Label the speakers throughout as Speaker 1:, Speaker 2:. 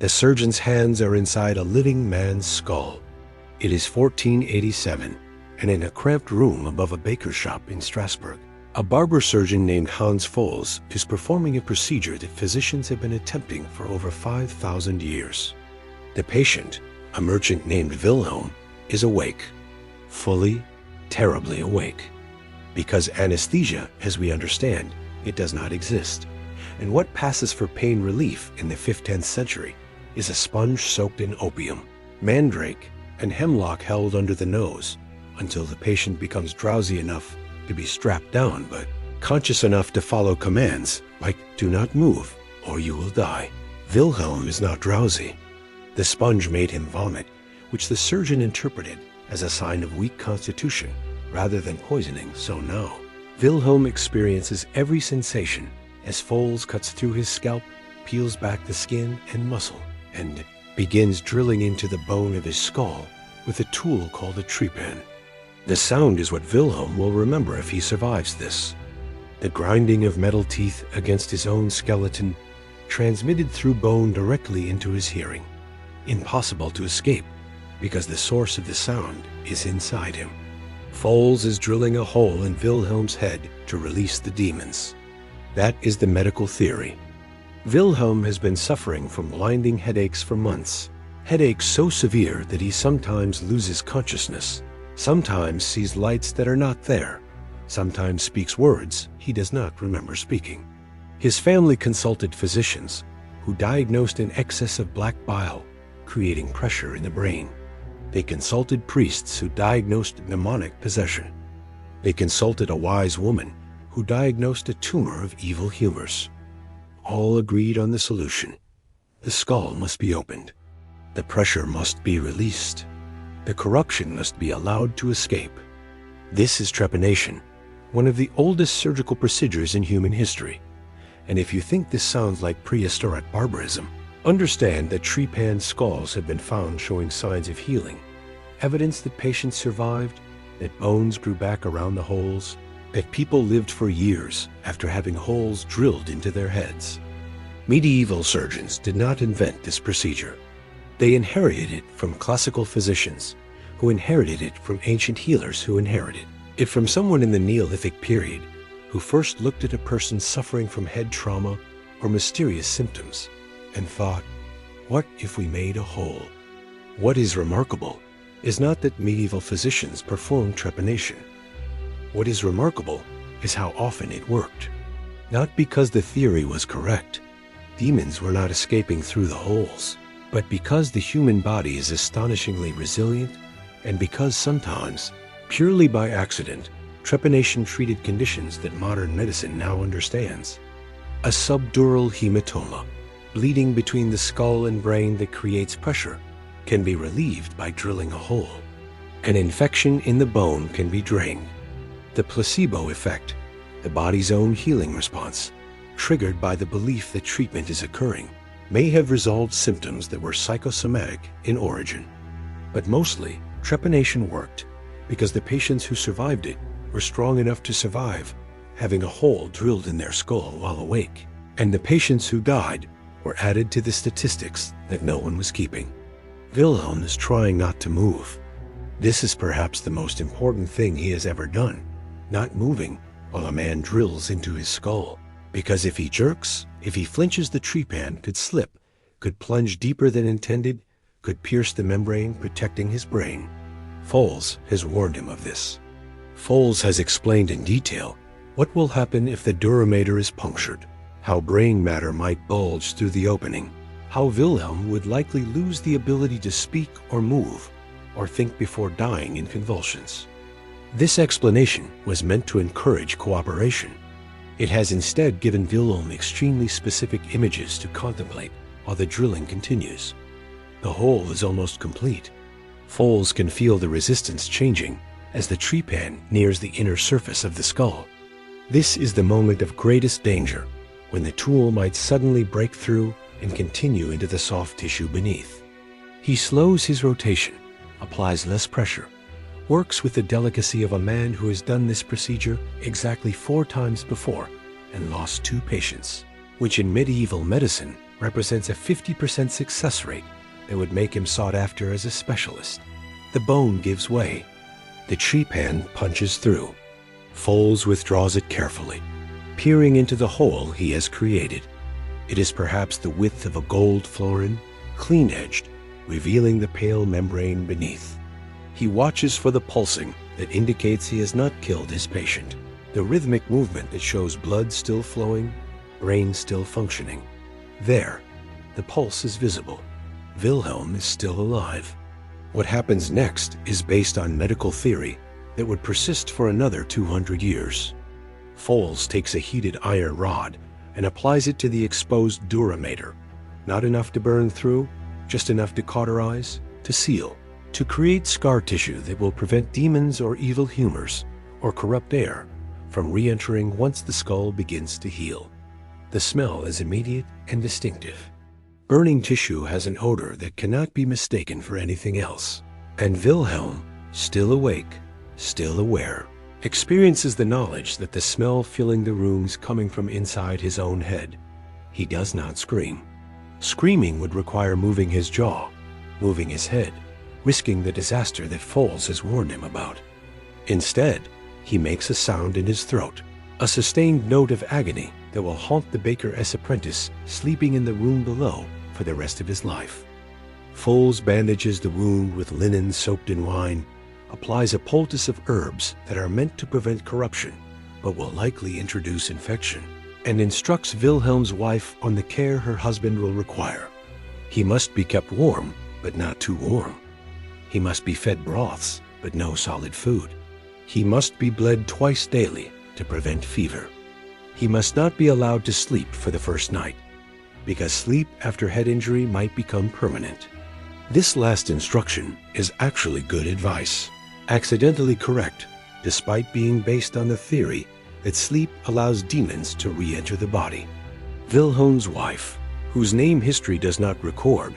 Speaker 1: The surgeon's hands are inside a living man's skull. It is 1487, and in a cramped room above a baker's shop in Strasbourg, a barber surgeon named Hans Fols is performing a procedure that physicians have been attempting for over 5,000 years. The patient, a merchant named Wilhelm, is awake, fully, terribly awake. Because anesthesia, as we understand, it does not exist, and what passes for pain relief in the 15th century is a sponge soaked in opium, mandrake, and hemlock held under the nose until the patient becomes drowsy enough to be strapped down but conscious enough to follow commands like "do not move or you will die." Wilhelm is not drowsy. The sponge made him vomit, which the surgeon interpreted as a sign of weak constitution rather than poisoning, so now Wilhelm experiences every sensation as Fols cuts through his scalp, peels back the skin and muscle, and begins drilling into the bone of his skull with a tool called a trepan. The sound is what Wilhelm will remember if he survives this. The grinding of metal teeth against his own skeleton, transmitted through bone directly into his hearing. Impossible to escape, because the source of the sound is inside him. Fols is drilling a hole in Wilhelm's head to release the demons. That is the medical theory. Wilhelm has been suffering from blinding headaches for months. Headaches so severe that he sometimes loses consciousness, sometimes sees lights that are not there, sometimes speaks words he does not remember speaking. His family consulted physicians who diagnosed an excess of black bile, creating pressure in the brain. They consulted priests who diagnosed demonic possession. They consulted a wise woman who diagnosed a tumor of evil humors. All agreed on the solution. The skull must be opened. The pressure must be released. The corruption must be allowed to escape. This is trepanation, one of the oldest surgical procedures in human history. And if you think this sounds like prehistoric barbarism, understand that trepan skulls have been found showing signs of healing, evidence that patients survived, that bones grew back around the holes, that people lived for years after having holes drilled into their heads. Medieval surgeons did not invent this procedure. They inherited it from classical physicians, who inherited it from ancient healers who inherited it from someone in the Neolithic period who first looked at a person suffering from head trauma or mysterious symptoms and thought, what if we made a hole? What is remarkable is not that medieval physicians performed trepanation. What is remarkable is how often it worked. Not because the theory was correct, demons were not escaping through the holes, but because the human body is astonishingly resilient, and because sometimes, purely by accident, trepanation treated conditions that modern medicine now understands. A subdural hematoma, bleeding between the skull and brain that creates pressure, can be relieved by drilling a hole. An infection in the bone can be drained. The placebo effect, the body's own healing response, triggered by the belief that treatment is occurring, may have resolved symptoms that were psychosomatic in origin. But mostly, trepanation worked because the patients who survived it were strong enough to survive, having a hole drilled in their skull while awake, and the patients who died were added to the statistics that no one was keeping. Wilhelm is trying not to move. This is perhaps the most important thing he has ever done, not moving while a man drills into his skull, because if he jerks, if he flinches, the trepan could slip, could plunge deeper than intended, could pierce the membrane protecting his brain. Fols has warned him of this. Fols has explained in detail what will happen if the duramater is punctured, how brain matter might bulge through the opening, how Wilhelm would likely lose the ability to speak or move, or think before dying in convulsions. This explanation was meant to encourage cooperation. It has instead given Wilhelm extremely specific images to contemplate while the drilling continues. The hole is almost complete. Fols can feel the resistance changing as the trepan nears the inner surface of the skull. This is the moment of greatest danger, when the tool might suddenly break through and continue into the soft tissue beneath. He slows his rotation, applies less pressure, works with the delicacy of a man who has done this procedure exactly 4 times before and lost 2 patients, which in medieval medicine represents a 50% success rate that would make him sought after as a specialist. The bone gives way. The trepan punches through. Foles withdraws it carefully, peering into the hole he has created. It is perhaps the width of a gold florin, clean-edged, revealing the pale membrane beneath. He watches for the pulsing that indicates he has not killed his patient, the rhythmic movement that shows blood still flowing, brain still functioning. There, the pulse is visible. Wilhelm is still alive. What happens next is based on medical theory that would persist for another 200 years. Foles takes a heated iron rod and applies it to the exposed duramater. Not enough to burn through, just enough to cauterize, to seal, to create scar tissue that will prevent demons or evil humors or corrupt air from re-entering once the skull begins to heal. The smell is immediate and distinctive. Burning tissue has an odor that cannot be mistaken for anything else. And Wilhelm, still awake, still aware, experiences the knowledge that the smell filling the room is coming from inside his own head. He does not scream. Screaming would require moving his jaw, moving his head, risking the disaster that Foles has warned him about. Instead, he makes a sound in his throat, a sustained note of agony that will haunt the baker's apprentice sleeping in the room below for the rest of his life. Foles bandages the wound with linen soaked in wine, applies a poultice of herbs that are meant to prevent corruption, but will likely introduce infection, and instructs Wilhelm's wife on the care her husband will require. He must be kept warm, but not too warm. He must be fed broths, but no solid food. He must be bled twice daily to prevent fever. He must not be allowed to sleep for the first night, because sleep after head injury might become permanent. This last instruction is actually good advice, accidentally correct, despite being based on the theory that sleep allows demons to re-enter the body. Wilhelm's wife, whose name history does not record,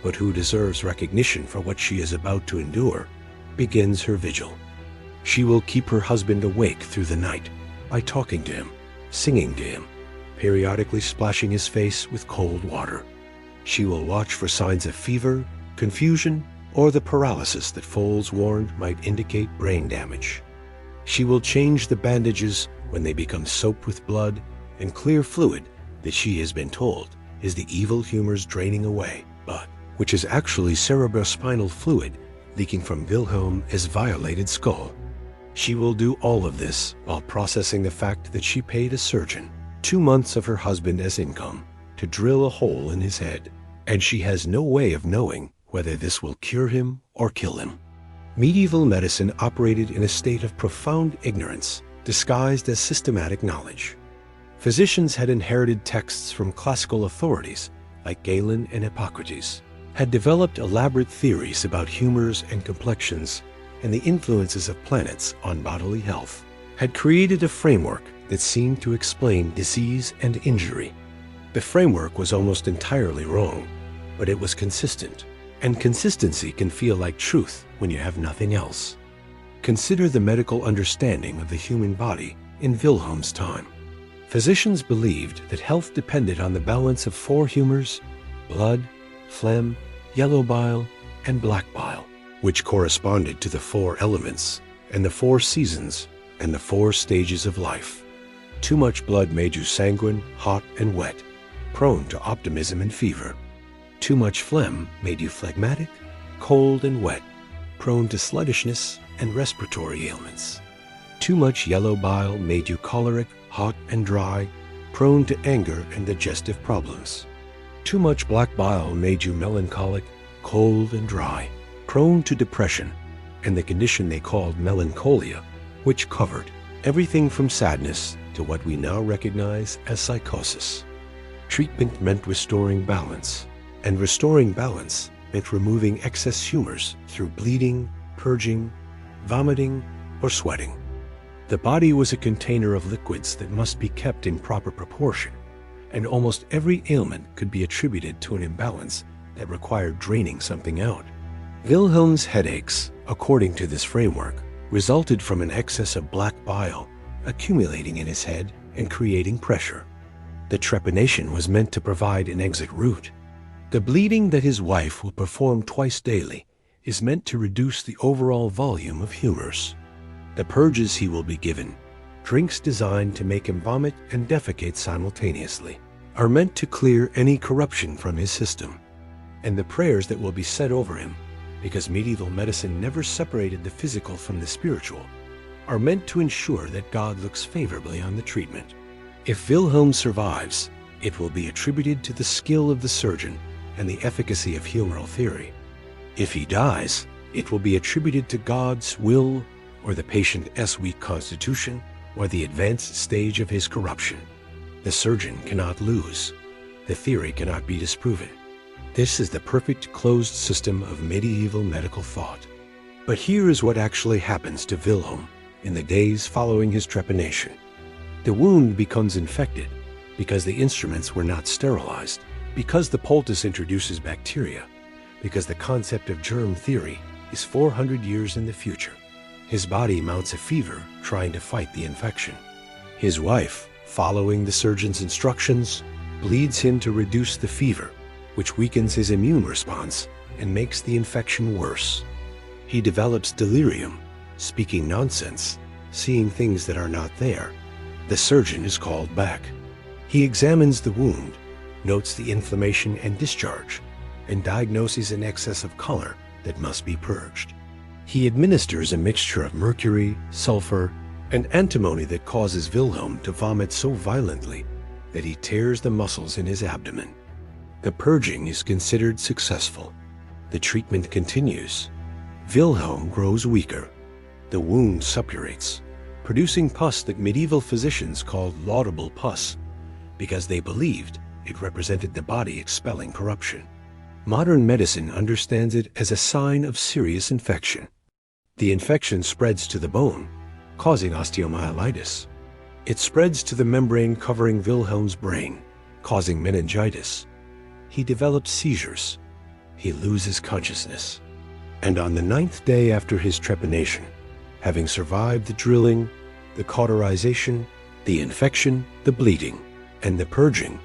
Speaker 1: but who deserves recognition for what she is about to endure, begins her vigil. She will keep her husband awake through the night by talking to him, singing to him, periodically splashing his face with cold water. She will watch for signs of fever, confusion, or the paralysis that Foles warned might indicate brain damage. She will change the bandages when they become soaked with blood and clear fluid that she has been told is the evil humors draining away, but which is actually cerebrospinal fluid leaking from Wilhelm's violated skull. She will do all of this while processing the fact that she paid a surgeon 2 months of her husband as income to drill a hole in his head, and she has no way of knowing whether this will cure him or kill him. Medieval medicine operated in a state of profound ignorance, disguised as systematic knowledge. Physicians had inherited texts from classical authorities like Galen and Hippocrates, had developed elaborate theories about humors and complexions and the influences of planets on bodily health, had created a framework that seemed to explain disease and injury. The framework was almost entirely wrong, but it was consistent, and consistency can feel like truth when you have nothing else. Consider the medical understanding of the human body in Wilhelm's time. Physicians believed that health depended on the balance of 4 humors: blood, phlegm, yellow bile, and black bile, which corresponded to the 4 elements and the 4 seasons and the 4 stages of life. Too much blood made you sanguine, hot, and wet, prone to optimism and fever. Too much phlegm made you phlegmatic, cold, and wet, prone to sluggishness and respiratory ailments. Too much yellow bile made you choleric, hot, and dry, prone to anger and digestive problems. Too much black bile made you melancholic, cold, and dry, prone to depression and the condition they called melancholia, which covered everything from sadness to what we now recognize as psychosis. Treatment meant restoring balance, and restoring balance meant removing excess humors through bleeding, purging, vomiting, or sweating. The body was a container of liquids that must be kept in proper proportion, and almost every ailment could be attributed to an imbalance that required draining something out. Wilhelm's headaches, according to this framework, resulted from an excess of black bile accumulating in his head and creating pressure. The trepanation was meant to provide an exit route. The bleeding that his wife will perform twice daily is meant to reduce the overall volume of humors. The purges he will be given, drinks designed to make him vomit and defecate simultaneously, are meant to clear any corruption from his system. And the prayers that will be said over him, because medieval medicine never separated the physical from the spiritual, are meant to ensure that God looks favorably on the treatment. If Wilhelm survives, it will be attributed to the skill of the surgeon and the efficacy of humoral theory. If he dies, it will be attributed to God's will or the patient's weak constitution or the advanced stage of his corruption. The surgeon cannot lose. The theory cannot be disproven. This is the perfect closed system of medieval medical thought. But here is what actually happens to Wilhelm in the days following his trepanation. The wound becomes infected because the instruments were not sterilized, because the poultice introduces bacteria, because the concept of germ theory is 400 years in the future. His body mounts a fever trying to fight the infection. His wife, following the surgeon's instructions, bleeds him to reduce the fever, which weakens his immune response and makes the infection worse. He develops delirium, speaking nonsense, seeing things that are not there. The surgeon is called back. He examines the wound, notes the inflammation and discharge, and diagnoses an excess of color that must be purged. He administers a mixture of mercury, sulfur, and antimony that causes Wilhelm to vomit so violently that he tears the muscles in his abdomen. The purging is considered successful. The treatment continues. Wilhelm grows weaker. The wound suppurates, producing pus that medieval physicians called laudable pus, because they believed it represented the body expelling corruption. Modern medicine understands it as a sign of serious infection. The infection spreads to the bone, causing osteomyelitis. It spreads to the membrane covering Wilhelm's brain, causing meningitis. He develops seizures. He loses consciousness. And on the 9th day after his trepanation, having survived the drilling, the cauterization, the infection, the bleeding, and the purging,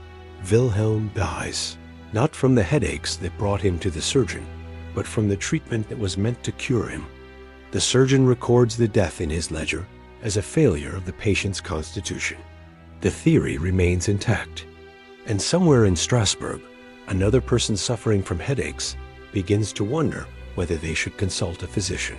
Speaker 1: Wilhelm dies, not from the headaches that brought him to the surgeon, but from the treatment that was meant to cure him. The surgeon records the death in his ledger as a failure of the patient's constitution. The theory remains intact. And somewhere in Strasbourg, another person suffering from headaches begins to wonder whether they should consult a physician.